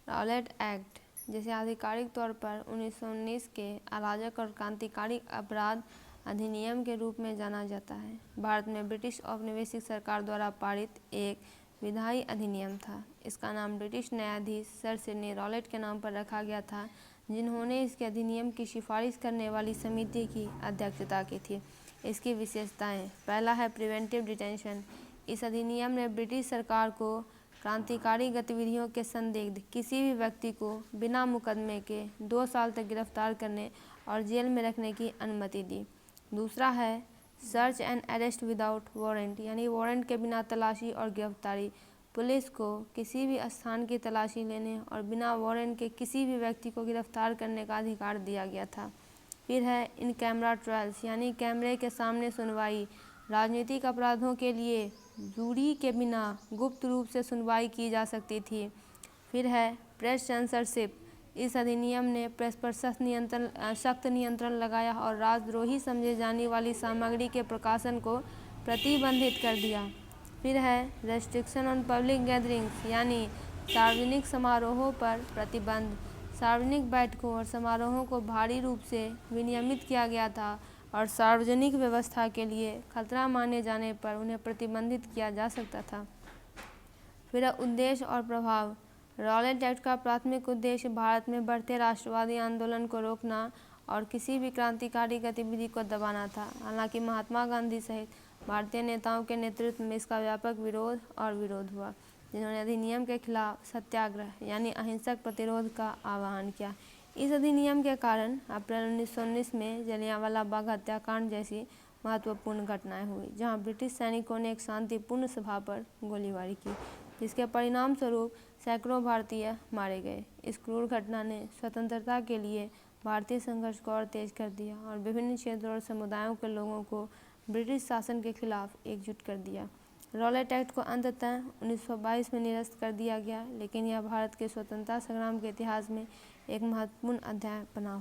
Rowlatt act, जिसे आधिकारिक तौर पर 1919 के अराजक और क्रांतिकारी अपराध अधिनियम के रूप में जाना जाता है, भारत में ब्रिटिश औपनिवेशिक सरकार द्वारा पारित एक विधायी अधिनियम था। इसका नाम ब्रिटिश न्यायाधीश सर सिडनी रॉलेट के नाम पर रखा गया था, जिन्होंने इसके अधिनियम की सिफारिश करने वाली समिति की अध्यक्षता की थी। इसकी विशेषताएं: पहला है प्रिवेंटिव डिटेंशन। इस अधिनियम ने ब्रिटिश सरकार को क्रांतिकारी गतिविधियों के संदिग्ध किसी भी व्यक्ति को बिना मुकदमे के 2 साल तक गिरफ्तार करने और जेल में रखने की अनुमति दी। दूसरा है search and arrest without warrant, यानी वारंट के बिना तलाशी और गिरफ्तारी। पुलिस को किसी भी स्थान की तलाशी लेने और बिना वारंट के किसी भी व्यक्ति को गिरफ्तार करने का अधिकार दिया गया था। फिर है इन कैमरा ट्रायल्स, यानी कैमरे के सामने सुनवाई। राजनीतिक अपराधों के लिए जूरी के बिना गुप्त रूप से सुनवाई की जा सकती थी। फिर है प्रेस सेंसरशिप। इस अधिनियम ने प्रेस पर सख्त नियंत्रण लगाया और राजद्रोही समझे जाने वाली सामग्री के प्रकाशन को प्रतिबंधित कर दिया। फिर है रेस्ट्रिक्शन ऑन पब्लिक गैदरिंग्स, यानी सार्वजनिक समारोहों पर प्रतिबंध। सार्वजनिक बैठकों और समारोहों को भारी रूप से विनियमित किया गया था और सार्वजनिक व्यवस्था के लिए खतरा माने जाने पर उन्हें प्रतिबंधित किया जा सकता था। फिर उद्देश्य और प्रभाव। रॉलेट एक्ट का प्राथमिक उद्देश्य भारत में बढ़ते राष्ट्रवादी आंदोलन को रोकना और किसी भी क्रांतिकारी गतिविधि को दबाना था। हालांकि महात्मा गांधी सहित भारतीय नेताओं के नेतृत्व में इसका व्यापक विरोध हुआ, जिन्होंने अधिनियम के खिलाफ सत्याग्रह यानी अहिंसक प्रतिरोध का आह्वान किया। इस अधिनियम के कारण अप्रैल 1919 में जलियांवाला बाग हत्याकांड जैसी महत्वपूर्ण घटनाएं हुई, जहां ब्रिटिश सैनिकों ने एक शांतिपूर्ण सभा पर गोलीबारी की, जिसके परिणाम स्वरूप सैकड़ों भारतीय मारे गए। इस क्रूर घटना ने स्वतंत्रता के लिए भारतीय संघर्ष को और तेज कर दिया और विभिन्न क्षेत्रों और समुदायों के लोगों को ब्रिटिश शासन के खिलाफ एकजुट कर दिया। रॉलेट एक्ट को अंततः 1922 में निरस्त कर दिया गया, लेकिन यह भारत के स्वतंत्रता संग्राम के इतिहास में एक महत्वपूर्ण अध्याय बना।